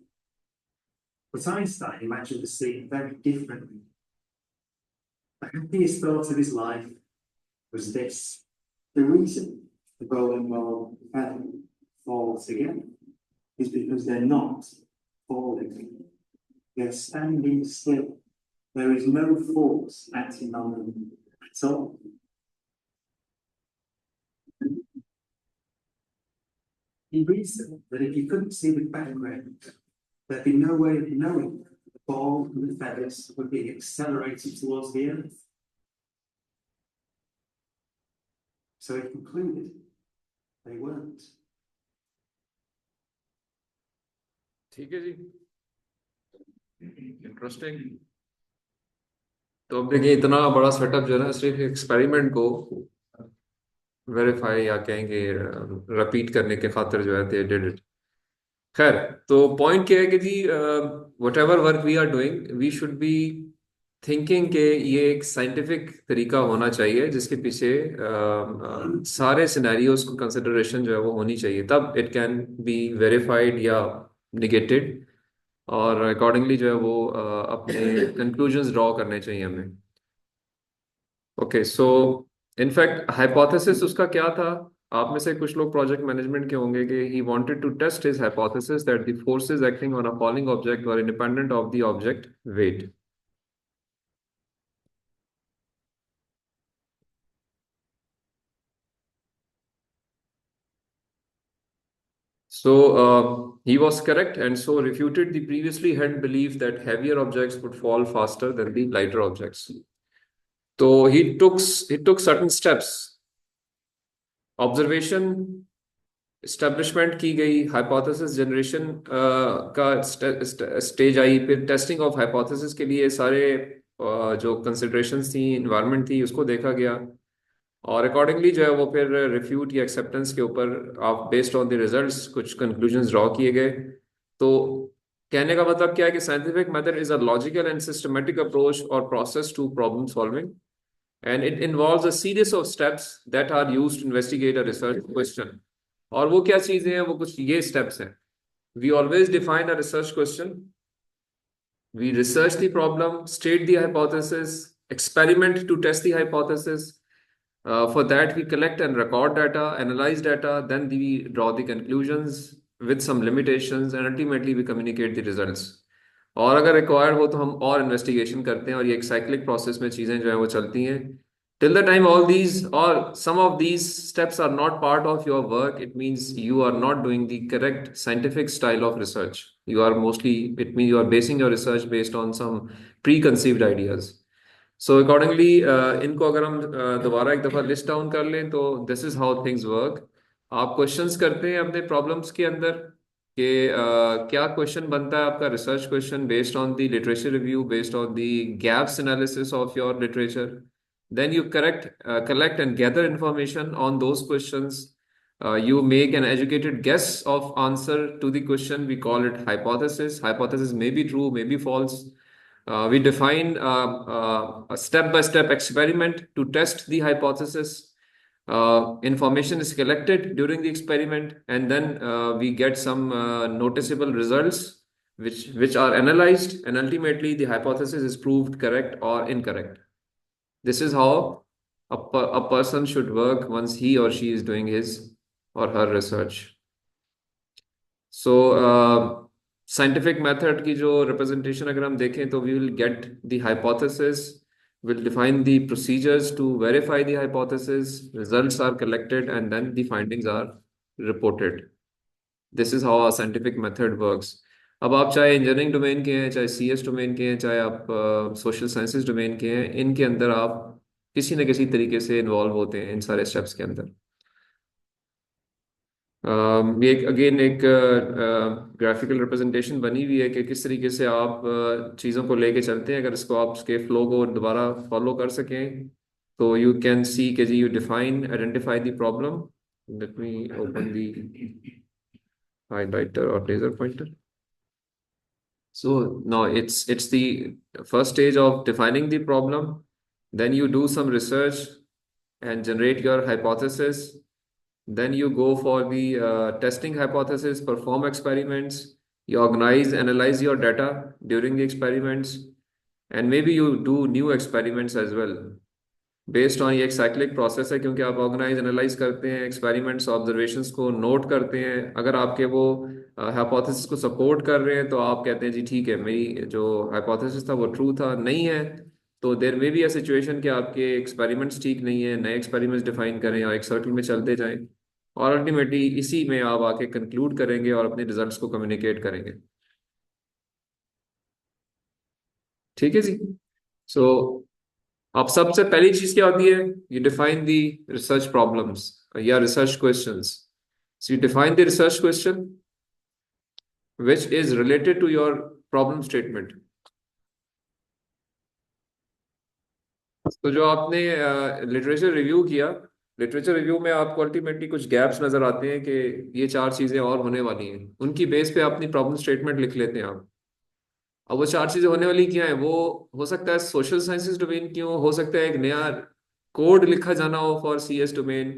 But Einstein imagined the scene very differently. The happiest thought of his life was this: the reason the ball and the feather fall together is because they're not falling. They're standing still. There is no force acting on them at all. He reasoned that if you couldn't see the background, there'd be no way of knowing that the ball and the feathers were being accelerated towards the earth. So he concluded they weren't. ठीक है जी, interesting. तो अब देखिए इतना बड़ा setup जो है ना सिर्फ एक्सपेरिमेंट को वेरीफाई या कहेंगे रिपीट करने के खातिर जो है दे डिड इट। खैर, तो पॉइंट क्या है कि जी whatever work we are doing we should be thinking के ये एक साइंटिफिक तरीका होना चाहिए जिसके पीछे सारे सिनेरियोज को कंसिडरेशन जो है वो होनी चाहिए, तब इट कैन बी वेरीफाइड या निगेटेड, और अकॉर्डिंगली जो है वो अपने कंक्लूजन्स ड्रॉ करने चाहिए हमें। ओके, सो इनफैक्ट हाइपोथेसिस उसका क्या था? आप में से कुछ लोग प्रोजेक्ट मैनेजमेंट के होंगे कि he wanted to test his hypothesis that the forces acting on a falling object were independent of the object weight. So he was correct and so refuted the previously held belief that heavier objects would fall faster than the lighter objects. So he took certain steps. Observation establishment की गई, hypothesis generation का stage I, फिर testing of hypothesis के लिए सारे जो considerations थी, environment थी, उसको देखा गया, और अकॉर्डिंगली जो है वो फिर रिफ्यूट या एक्सेप्टेंस के ऊपर आप बेस्ड ऑन द रिजल्ट्स कुछ कंक्लूजन्स ड्रॉ किए गए। तो कहने का मतलब क्या है कि scientific method is a logical and systematic approach और process to problem solving, and it involves a series of steps that are used to investigate a research question. और वो क्या चीजें हैं? वो कुछ ये स्टेप्स हैं। We always define a research question, we research the problem, state the hypothesis, experiment to test the hypothesis. For that, we collect and record data, analyze data, then we draw the conclusions with some limitations, and ultimately we communicate the results. और अगर required हो तो हम और investigation करते हैं, और ये एक साइक्लिक प्रोसेस में चीज़ें जो है वो चलती हैं। Till the time all these or some of these steps are not part of your work, it means you are not doing the correct scientific style of research. You are mostly, it means you are basing your research based on some preconceived ideas. So accordingly, इनको अगर हम दोबारा एक दफ़ा list down कर लें तो this is how things work. आप क्वेश्चंस करते हैं अपने प्रॉब्लम्स के अंदर, कि क्या क्वेश्चन बनता है आपका research question based on the literature review, based on the gaps analysis of your literature. Then you collect and gather information on those questions. You make an educated guess of answer to the question. We call it hypothesis. Hypothesis may be true, may be false. We define a step-by-step experiment to test the hypothesis. Information is collected during the experiment, and then we get some noticeable results, which are analyzed, and ultimately the hypothesis is proved correct or incorrect. This is how a person should work once he or she is doing his or her research. So scientific method की जो representation अगर हम देखें तो we will get the hypothesis, will define the procedures to verify the hypothesis, results are collected, and then the findings are reported. This is how a scientific method works. अब आप चाहे engineering domain के हैं, चाहे CS domain के हैं, चाहे आप सोशल साइंसेज डोमेन के हैं, इनके अंदर आप किसी न किसी तरीके से इन्वॉल्व होते हैं इन सारे स्टेप्स के अंदर. ये अगेन एक ग्राफिकल रिप्रेजेंटेशन बनी हुई है कि किस तरीके से आप चीज़ों को लेके चलते हैं. अगर इसको आप इसके फ्लो को दोबारा फॉलो कर सकें तो यू कैन सी के जी you define identify the problem. Let me open the highlighter or laser pointer. So now it's the first stage of defining the problem. Then you do some research and generate your hypothesis. Then you go for the testing hypothesis, perform experiments, you organize, analyze your data during the experiments, and maybe you do new experiments as well. Based on ये एक cyclic process है, क्योंकि आप organise analyse करते हैं, experiments observations को note करते हैं. अगर आपके वो हाइपोथेसिस को सपोर्ट कर रहे हैं तो आप कहते हैं जी ठीक है, मेरी जो हाइपोथेसिस था वो ट्रू था. नहीं है तो देर मे बी अ सिचुएशन कि आपके एक्सपेरिमेंट्स ठीक नहीं है, नए एक्सपेरिमेंट्स डिफाइन करें और एक सर्कल में चलते जाएं, और अल्टीमेटली इसी में आप आके कंक्लूड करेंगे और अपने रिजल्ट्स को कम्युनिकेट करेंगे. ठीक है जी. सो अब सबसे पहली चीज क्या होती है, you define the research problems या research questions. So you define the research question which is related to your problem statement. तो जो आपने लिटरेचर रिव्यू किया, लिटरेचर रिव्यू में आपको अल्टीमेटली कुछ गैप्स नजर आते हैं कि ये चार चीजें और होने वाली हैं, उनकी बेस पे अपनी प्रॉब्लम स्टेटमेंट लिख लेते हैं आप. अब वो चार चीजें होने वाली क्या है, वो हो सकता है सोशल साइंसेज डोमेन की हो सकता है एक नया कोड लिखा जाना हो फॉर CS डोमेन,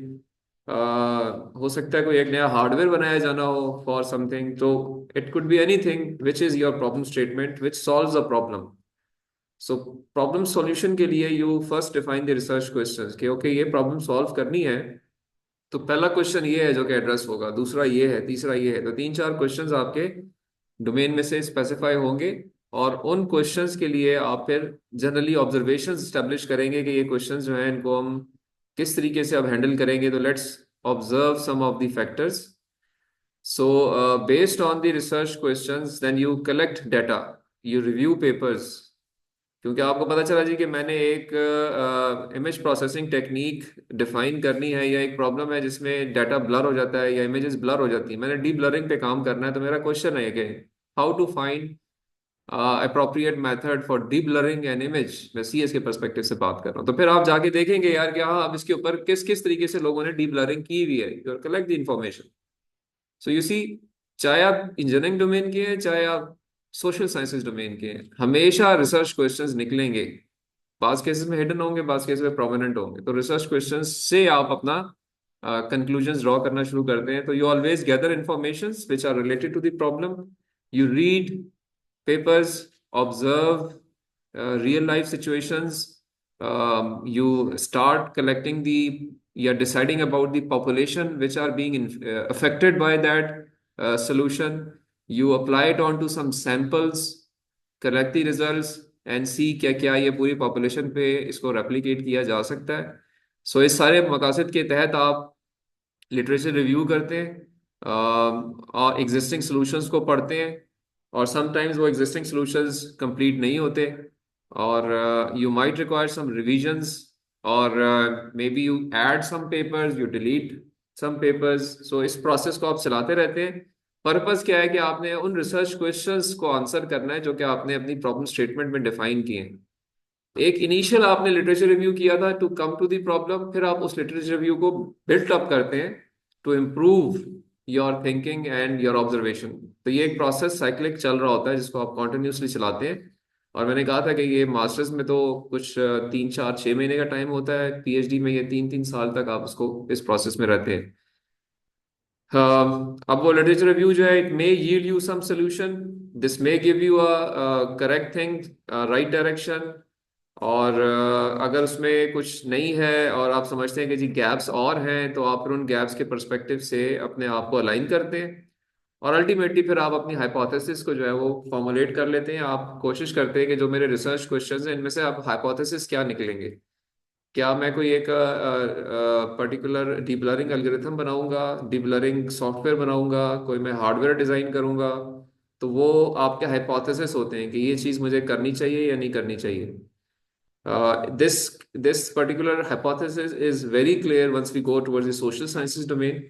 हो सकता है कोई एक नया हार्डवेयर बनाया जाना हो फॉर समथिंग. तो it could be anything which is your problem statement which solves a problem. So problem solution के लिए you first define the research questions कि ओके ये प्रॉब्लम सॉल्व करनी है तो पहला क्वेश्चन ये है जो कि एड्रेस होगा, दूसरा ये है, तीसरा ये है. तो तीन चार क्वेश्चंस आपके डोमेन में से स्पेसिफाई होंगे और उन क्वेश्चंस के लिए आप फिर जनरली ऑब्जर्वेशंस स्टैब्लिश करेंगे कि ये क्वेश्चंस जो हैं इनको हम किस तरीके से अब हैंडल करेंगे. तो let's observe some of the factors. So based on the research questions then you collect data, you review papers. क्योंकि आपको पता चला जी कि मैंने एक इमेज प्रोसेसिंग टेक्निक डिफाइन करनी है या एक प्रॉब्लम है जिसमें डाटा ब्लर हो जाता है या इमेजेस ब्लर हो जाती है, मैंने डी ब्लरिंग पे काम करना है. तो मेरा क्वेश्चन है कि how to find appropriate method for deblurring an image. मैं CS के परस्पेक्टिव से बात कर रहा हूँ. तो फिर आप जाके देखेंगे यार कि हाँ अब इसके ऊपर किस किस तरीके से लोगों ने डी ब्लरिंग की हुई है. You collect the information. So you see, चाहे आप इंजीनियरिंग डोमेन के हैं चाहे आप सोशल साइंसेज डोमेन के हैं, हमेशा रिसर्च क्वेश्चंस निकलेंगे. बाज केसेस में हिडन होंगे, बाज केसेस में प्रोमिनेंट होंगे. तो रिसर्च क्वेश्चंस से आप अपना कंक्लूजन्स ड्रॉ करना शुरू करते हैं. तो you always gather informations which are related to the problem. You read papers, observe real life situations. You start collecting you're deciding about the population which are being affected by that solution. You apply it onto some samples, collect the results and see क्या क्या ये पूरी population पे इसको replicate किया जा सकता है. So इस सारे मकासद के तहत आप लिटरेचर रिव्यू करते हैं और एग्जिस्टिंग सॉल्यूशंस को पढ़ते हैं, और समटाइम्स वो एग्जिस्टिंग सॉल्यूशंस कंप्लीट नहीं होते और you might require some revisions और maybe you add some papers, you delete some papers. So इस प्रोसेस को आप चलाते रहते हैं पर्पस क्या है कि आपने उन रिसर्च क्वेश्चंस को आंसर करना है जो कि आपने अपनी प्रॉब्लम स्टेटमेंट में डिफाइन किए हैं। एक इनिशियल आपने लिटरेचर रिव्यू किया था to come to the problem, फिर आप उस लिटरेचर रिव्यू को बिल्ट अप करते हैं to improve your thinking and your observation. तो ये एक प्रोसेस साइक्लिक चल रहा होता है जिसको आप कॉन्टिन्यूसली चलाते हैं। और मैंने कहा था कि ये मास्टर्स में तो कुछ 3 4 6 महीने का टाइम होता है, पीएचडी में ये 3 3 साल तक आप उसको इस प्रोसेस में रहते हैं। अब वो लिटरेचर रिव्यू जो है, it may yield you some solution, this may give you a correct thing, right direction. और अगर उसमें कुछ नहीं है और आप समझते हैं कि जी गैप्स और हैं, तो आप फिर उन गैप्स के पर्सपेक्टिव से अपने आप को अलाइन करते हैं। और अल्टीमेटली फिर आप अपनी हाइपोथेसिस को जो है वो फॉर्मुलेट कर लेते हैं। आप कोशिश करते हैं कि जो मेरे रिसर्च क्वेश्चंस हैं इनमें से आप हाइपोथेसिस क्या निकलेंगे। क्या मैं कोई एक पर्टिकुलर डीप लर्निंग एल्गोरिथम बनाऊंगा, डीप लर्निंग सॉफ्टवेयर बनाऊंगा, कोई मैं हार्डवेयर डिजाइन करूंगा। तो वो आपके हाइपोथेसिस होते हैं कि ये चीज़ मुझे करनी चाहिए या नहीं करनी चाहिए। This particular hypothesis is very clear once we go towards the social sciences domain,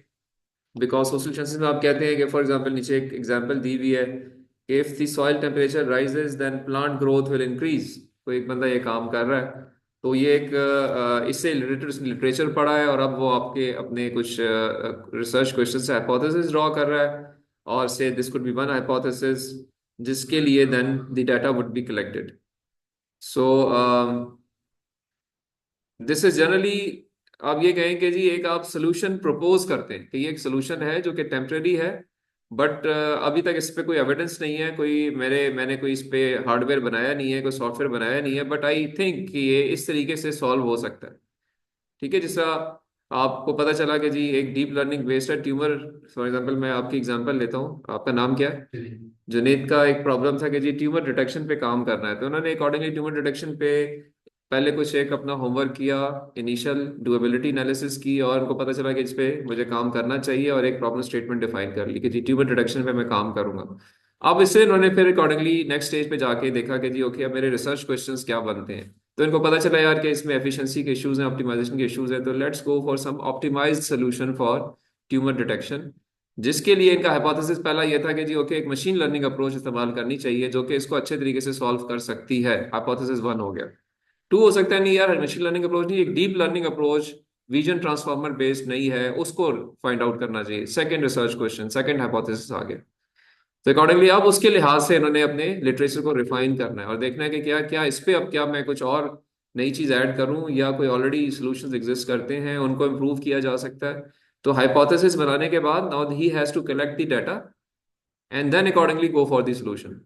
because social sciences में आप कहते हैं कि फॉर एग्जांपल नीचे एक एग्जांपल दी हुई है कि if the soil temperature rises then plant growth will increase। कोई एक बंदा ये काम कर रहा है, तो ये एक इससे रिलेटेड उसने लिटरेचर पढ़ा है और अब वो आपके अपने कुछ रिसर्च क्वेश्चन से हाइपोथेसिस ड्रॉ कर रहा है और say this could be one hypothesis जिसके लिए then the data would be collected. So this is generally, आप ये कहें कि जी एक आप सोल्यूशन प्रपोज करते हैं कि ये एक सोल्यूशन है जो कि टेम्परेरी है, बट अभी तक इस पे कोई एविडेंस नहीं है, कोई मैंने कोई इस पे हार्डवेयर बनाया नहीं है, कोई सॉफ्टवेयर बनाया नहीं है, बट आई थिंक कि ये इस तरीके से सॉल्व हो सकता है। ठीक है, जैसा आपको पता चला कि जी एक डीप लर्निंग बेस्ड है ट्यूमर। फॉर एग्जांपल मैं आपकी एग्जांपल लेता हूँ, आपका नाम क्या है? जुनेद का एक प्रॉब्लम था कि जी ट्यूमर डिटेक्शन पे काम करना है, तो उन्होंने अकॉर्डिंगली ट्यूमर डिटेक्शन पे पहले कुछ एक अपना होमवर्क किया, इनिशियल डुएबिलिटी एनालिसिस की, और उनको पता चला कि इस पे मुझे काम करना चाहिए और एक प्रॉब्लम स्टेटमेंट डिफाइन कर ली कि जी ट्यूमर डिटेक्शन पे मैं काम करूंगा। अब इससे इन्होंने फिर अकॉर्डिंगली नेक्स्ट स्टेज पे जाके देखा कि जी ओके अब मेरे रिसर्च क्वेश्चंस क्या बनते हैं। तो इनको पता चला यार कि इसमें एफिशिएंसी के इश्यूज हैं, ऑप्टिमाइजेशन के इश्यूज हैं, तो let's go for some optimised solution for tumour detection. जिसके लिए इनका हाइपोथेसिस पहला ये था कि जी ओके एक मशीन लर्निंग अप्रोच इस्तेमाल करनी चाहिए जो कि इसको अच्छे तरीके से सॉल्व कर सकती है। हाइपोथेसिस वन हो गया। टू हो सकता है नहीं यार मशीन लर्निंग अप्रोच नहीं, एक deep learning approach vision transformer based नहीं है, उसको फाइंड आउट करना चाहिए। Second research question, second hypothesis आ गया। तो अकॉर्डिंगली अब उसके लिहाज से इन्होंने अपने लिटरेचर को रिफाइन करना है और देखना है कि क्या क्या इस पे अब क्या मैं कुछ और नई चीज ऐड करूं या कोई ऑलरेडी सॉल्यूशंस एग्जिस्ट करते हैं उनको इम्प्रूव किया जा सकता है। तो हाइपोथेसिस बनाने के बाद now he has to collect the data and then accordingly go for the solution.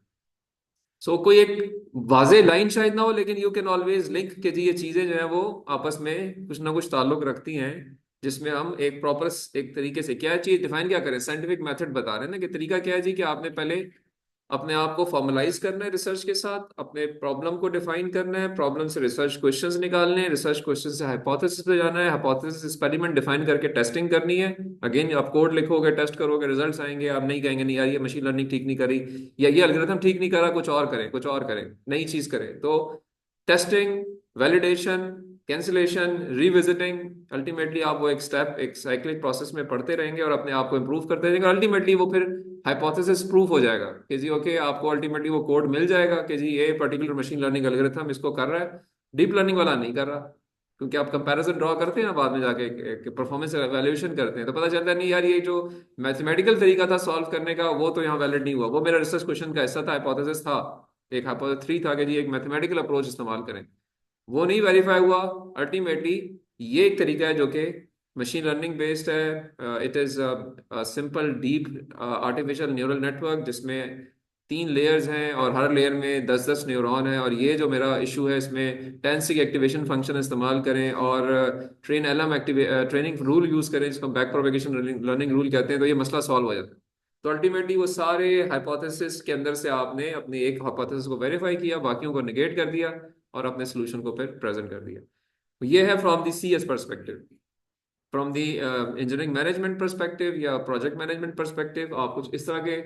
So कोई एक वाजे लाइन शायद ना हो, लेकिन यू कैन ऑलवेज लिंक कि जी ये चीजें जो है वो आपस में कुछ ना कुछ ताल्लुक रखती हैं, जिसमें हम एक प्रॉपर एक तरीके से क्या चीज डिफाइन क्या करें, साइंटिफिक मेथड बता रहे हैं ना कि तरीका क्या है जी कि आपने पहले अपने आप को फॉर्मलाइज करना है रिसर्च के साथ, अपने प्रॉब्लम को डिफाइन करना है, प्रॉब्लम से रिसर्च क्वेश्चंस निकालने हैं, रिसर्च क्वेश्चन से हाइपोथेसिस पे जाना है, हाइपोथेसिस एक्सपेरिमेंट डिफाइन करके टेस्टिंग करनी है। अगेन आप कोड लिखोगे, टेस्ट करोगे, रिजल्ट्स आएंगे, आप नहीं कहेंगे नहीं यार ये मशीन लर्निंग ठीक नहीं करी या ये एल्गोरिथम ठीक नहीं करा, कुछ और करें, कुछ और करें, नई चीज करें। तो testing, validation, cancellation, revisiting, ultimately आप वो एक स्टेप एक साइक्लिक प्रोसेस में पढ़ते रहेंगे और अपने आप को इम्प्रूव करते रहेंगे। अल्टीमेटली वो फिर हाइपोथेसिस प्रूफ हो जाएगा कि जी ओके आपको अल्टीमेटली वो कोड मिल जाएगा कि जी ये पर्टिकुलर मशीन लर्निंग एल्गोरिथम इसको कर रहा है, डीप लर्निंग वाला नहीं कर रहा। क्योंकि आप कंपैरिजन ड्रॉ करते हैं ना बाद में जाके परफॉर्मेंस एवेल्यूएशन करते हैं, तो पता चलता है नहीं यार ये जो मैथमेटिकल तरीका था सॉल्व करने का वो तो यहाँ वैलिड नहीं हुआ, वो मेरा रिसर्च क्वेश्चन का हिस्सा था, हाइपोथेसिस था, एक हाइपोथेसिस 3 था कि जी एक मैथमेटिकल अप्रोच इस्तेमाल करें, वो नहीं वेरीफाई हुआ। अल्टीमेटली ये एक तरीका है जो कि मशीन लर्निंग बेस्ड है। It is simple deep artificial neural network जिसमें 3 लेयर्स हैं और हर लेयर में 10 10 न्यूरॉन है। और ये जो मेरा इशू है इसमें 10 एक्टिवेशन फंक्शन इस्तेमाल करें और train LM training rule use करें जिसको बैक प्रोपेगेशन लर्निंग रूल कहते हैं, तो ये मसला सॉल्व हो जाता है। तो अल्टीमेटली वो सारे हाइपोथेसिस के अंदर से आपने अपने एक हाइपोथेसिस को वेरीफाई किया, बाकियों को निगेट कर दिया और अपने सोल्यूशन को फिर प्रेजेंट कर दिया। तो ये है from the CS perspective. From the engineering management perspective या प्रोजेक्ट मैनेजमेंट परस्पेक्टिव आप कुछ इस तरह के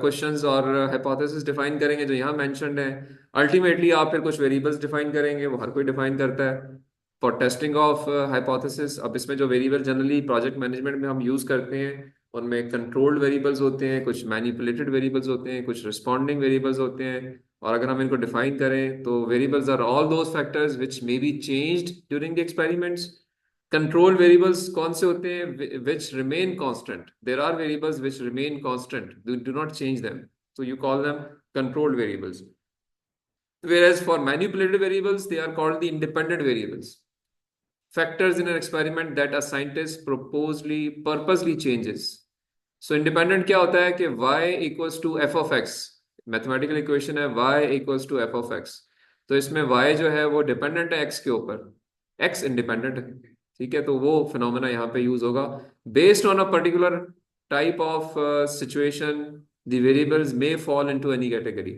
क्वेश्चंस और हाइपोथेसिस डिफाइन करेंगे जो यहाँ मेंशन्ड है। अल्टीमेटली आप फिर कुछ वेरिएबल्स डिफाइन करेंगे, वो हर कोई डिफाइन करता है फॉर टेस्टिंग ऑफ हाइपोथेसिस। अब इसमें जो वेरिएबल जनरली प्रोजेक्ट मैनेजमेंट में हम यूज करते हैं उनमें कंट्रोल्ड वेरिएबल्स होते हैं, कुछ मैनिपुलेटेड वेरिएबल्स होते हैं, कुछ रिस्पॉन्डिंग वेरिएबल्स होते हैं। और अगर हम इनको डिफाइन करें तो variables are all those factors which may be changed during the experiments. Control variables कौन से होते हैं? Which remain constant. There are variables which remain constant, do not change them, so you call them controlled variables. Whereas for manipulated variables, they are called the independent variables. Factors in an experiment that a scientist purposely changes. So independent क्या होता है कि y equals to f of x, mathematical equation है y equals to f of x। तो इसमें y जो है वो डिपेंडेंट है x के ऊपर, x इंडिपेंडेंट है। ठीक है, तो वो फिनोमेना यहाँ पे यूज होगा। Based on a particular type of situation the variables may fall into any category.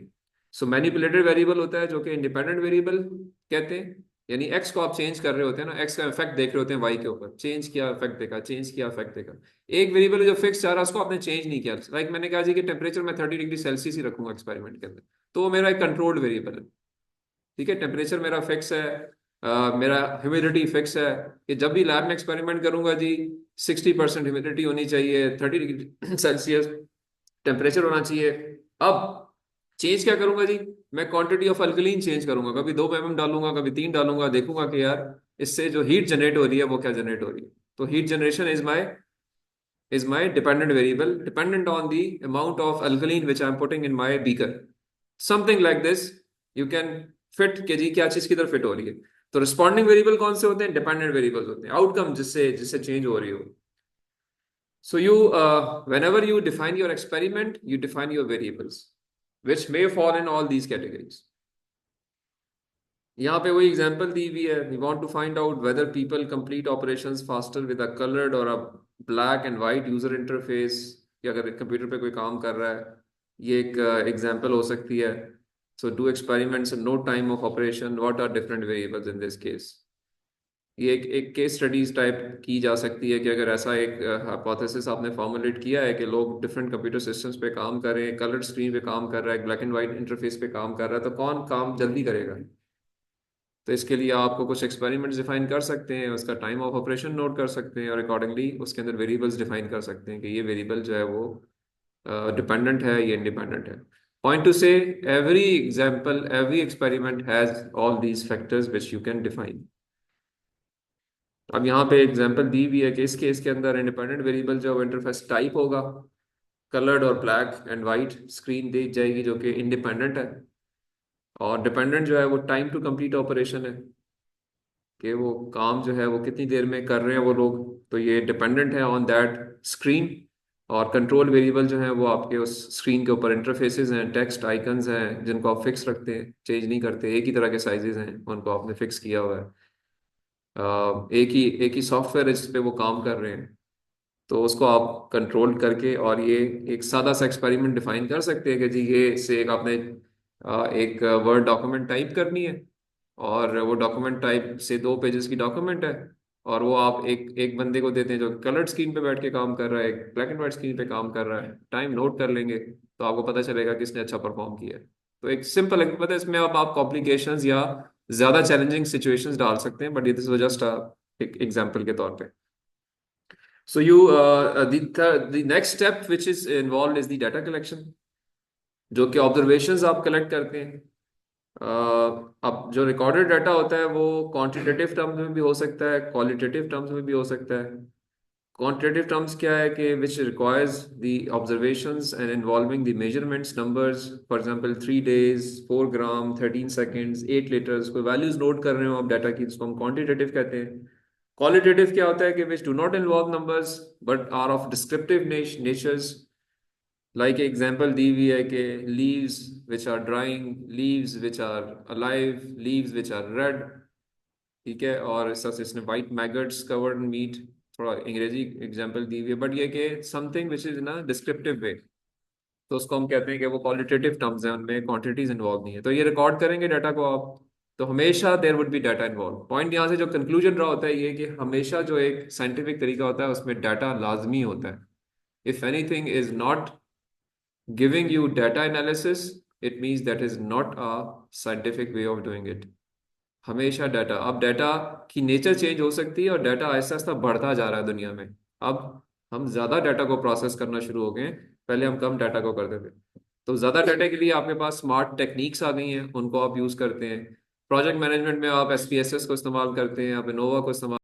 So manipulated variable होता है जो कि इंडिपेंडेंट वेरिएबल कहते हैं, यानी एक्स को आप चेंज कर रहे होते हैं ना, एक्स का इफेक्ट देख रहे होते हैं वाई के ऊपर, चेंज किया इफेक्ट देखा, चेंज किया इफेक्ट देखा। एक वेरिएबल जो फिक्स जा रहा है उसको आपने चेंज नहीं किया। लाइक मैंने कहा जी कि टेम्परेचर मैं 30 डिग्री सेल्सियस ही रखूंगा एक्सपेरिमेंट के अंदर, तो वो मेरा एक कंट्रोल्ड वेरिएबल है। ठीक है, टेम्परेचर मेरा फिक्स है, मेरा ह्यूमिडिटी फिक्स है कि जब भी लैब में एक्सपेरिमेंट करूंगा जी 60% ह्यूमिडिटी होनी चाहिए, 30 डिग्री सेल्सियस टेम्परेचर होना चाहिए। अब चेंज क्या करूंगा जी, मैं क्वांटिटी ऑफ अल्कलीन चेंज करूंगा, कभी 2 mm डालूंगा, कभी 3 डालूंगा, देखूंगा कि यार इससे जो हीट जनरेट हो रही है वो क्या जनरेट हो रही है। तो heat generation is my dependent variable, dependent on the amount of alkaline which I am putting in my beaker, something like this। you can fit कि जी क्या चीज किधर फिट हो रही है। तो रिस्पॉन्डिंग वेरिएबल कौन से होते हैं? डिपेंडेंट वेरिएबल्स होते हैं, आउटकम जिससे जिससे चेंज हो रही हो। So whenever you define your experiment, you define your variables, which may fall in all these categories. यहाँ पे वही एग्जांपल दी हुई है, we want to find out whether people complete operations faster with a colored or a black and white user interface, कि अगर computer पे कोई काम कर रहा है, ये एक एग्जांपल हो सकती है। So do experiments and no time of operation, what are different variables in this case? ये एक केस स्टडीज टाइप की जा सकती है कि अगर ऐसा एक हाइपोथेसिस आपने फॉर्मुलेट किया है कि लोग डिफरेंट कंप्यूटर सिस्टम्स पे काम कर रहे हैं, कलर्ड स्क्रीन पे काम कर रहा है, ब्लैक एंड वाइट इंटरफेस पे काम कर रहा है, तो कौन काम जल्दी करेगा। तो इसके लिए आपको कुछ एक्सपेरिमेंट्स डिफाइन कर सकते हैं, उसका टाइम ऑफ ऑपरेशन नोट कर सकते हैं और अकॉर्डिंगली उसके अंदर वेरिएबल्स डिफाइन कर सकते हैं कि ये वेरिएबल जो है वो डिपेंडेंट है, ये इंडिपेंडेंट है। पॉइंट टू से every example, every experiment has all these factors which you can define. अब यहाँ पे एग्जांपल दी हुई है कि इस केस के अंदर इंडिपेंडेंट वेरिएबल जो इंटरफेस टाइप होगा, कलर्ड और ब्लैक एंड वाइट स्क्रीन दी जाएगी जो कि इंडिपेंडेंट है। और डिपेंडेंट जो है वो टाइम टू कंप्लीट ऑपरेशन है, कि वो काम जो है वो कितनी देर में कर रहे हैं वो लोग, तो ये डिपेंडेंट है ऑन दैट स्क्रीन। और कंट्रोल वेरिएबल जो है वो आपके उस स्क्रीन के ऊपर इंटरफेसेस हैं, टेक्स्ट आइकन्स हैं जिनको आप फिक्स रखते हैं, चेंज नहीं करते, एक ही तरह के साइजेस हैं, उनको आपने फिक्स किया हुआ है। एक ही सॉफ्टवेयर इस पे वो काम कर रहे हैं, तो उसको आप कंट्रोल करके और ये एक सादा सा एक्सपेरिमेंट डिफाइन कर सकते हैं कि जी ये से एक आपने एक वर्ड डॉक्यूमेंट टाइप करनी है, और वो डॉक्यूमेंट टाइप से 2 पेजेस की डॉक्यूमेंट है, और वो आप एक एक बंदे को देते हैं जो कलर्ड स्क्रीन पे बैठ के काम कर रहा है, एक ब्लैक एंड व्हाइट स्क्रीन पे काम कर रहा है, टाइम नोट कर लेंगे तो आपको पता चलेगा किसने अच्छा परफॉर्म किया है। तो एक सिंपल पता है, इसमें अब आप कॉम्प्लिकेशंस या ज्यादा चैलेंजिंग सिचुएशंस डाल सकते हैं, बट ये दिस वाज जस्ट एक एग्जांपल के तौर पे। So the next step which is involved is the data collection, जो कि ऑब्जर्वेशंस आप कलेक्ट करते हैं। अब जो रिकॉर्डेड डाटा होता है वो क्वांटिटेटिव टर्म्स में भी हो सकता है, क्वालिटेटिव टर्म्स में भी हो सकता है। क्वांटिटेटिव टर्म्स क्या है कि which requires the observations and involving the measurements numbers, for example 3 days, 4 gram, 13 seconds, 8 litres, कोई वैल्यूज नोट कर रहे हो आप डाटा की, उसको हम क्वांटिटेटिव कहते हैं। क्वालिटेटिव क्या होता है कि which do not involve numbers but are of descriptive natures. Like example दी हुई है कि leaves which are drying, leaves which are alive, leaves which are red. ठीक है, और इस तरह से इसने वाइट मैगट्स कवर्ड मीट, थोड़ा अंग्रेजी एग्जाम्पल दी हुई है, बट ये कि something which is in a descriptive way, तो उसको हम कहते हैं कि वो क्वालिटेटिव टर्म्स हैं, उनमें क्वांटिटीज इन्वॉल्व नहीं है। तो ये रिकॉर्ड करेंगे डाटा को आप, तो हमेशा there would be data involve. Point यहाँ से जो कंक्लूजन रहा होता है ये कि हमेशा जो एक साइंटिफिक तरीका होता है उसमें डाटा लाजमी होता है। If anything is not giving you data analysis, it means that is not a scientific way of doing it। हमेशा डाटा, अब डाटा की नेचर चेंज हो सकती है और डाटा आहिस्ता आहिस्ता बढ़ता जा रहा है दुनिया में। अब हम ज्यादा डाटा को प्रोसेस करना शुरू हो गए हैं, पहले हम कम डाटा को करते थे। तो ज्यादा डाटा के लिए आपके पास स्मार्ट टेक्निक्स आ गई हैं, उनको आप यूज करते हैं। प्रोजेक्ट मैनेजमेंट में आप एसपीएसएस को इस्तेमाल करते हैं, आप इनोवा को इस्तेमाल